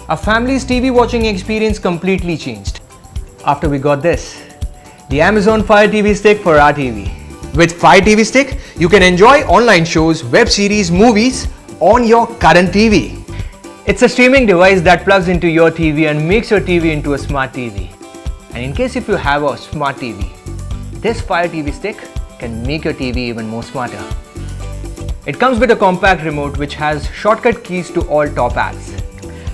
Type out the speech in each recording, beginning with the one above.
Our family's TV watching experience completely changed after we got this, the Amazon Fire TV Stick for our TV. With Fire TV Stick, you can enjoy online shows, web series, movies on your current TV. It's a streaming device that plugs into your TV and makes your TV into a smart TV. And in case if you have a smart TV, this Fire TV Stick can make your TV even more smarter. It comes with a compact remote which has shortcut keys to all top apps.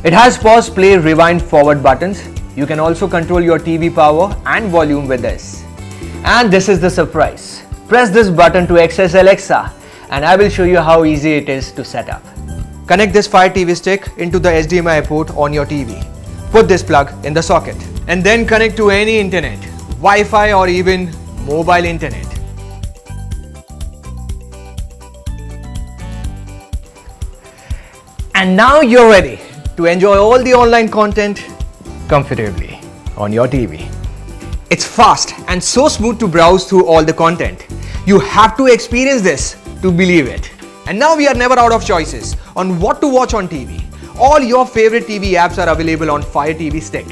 It has pause, play, rewind, forward buttons. You can also control your TV power and volume with this. And this is the surprise. Press this button to access Alexa and I will show you how easy it is to set up. Connect this Fire TV Stick into the HDMI port on your TV. Put this plug in the socket and then connect to any internet, Wi-Fi or even mobile internet. And now you're ready to enjoy all the online content comfortably on your TV. It's fast and so smooth to browse through all the content. You have to experience this to believe it. And now we are never out of choices on what to watch on TV. All your favorite TV apps are available on Fire TV Stick.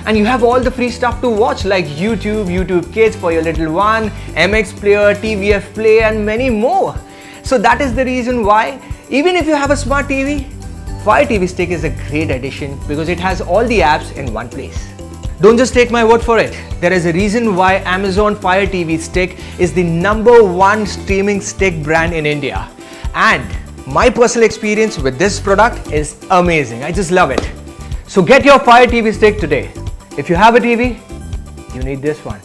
And you have all the free stuff to watch like YouTube, YouTube Kids for your little one, MX Player, TVF Play and many more. So that is the reason why even if you have a smart TV, Fire TV Stick is a great addition because it has all the apps in one place. Don't just take my word for it. There is a reason why Amazon Fire TV Stick is the #1 streaming stick brand in India. And my personal experience with this product is amazing. I just love it. So get your Fire TV Stick today. If you have a TV, you need this one.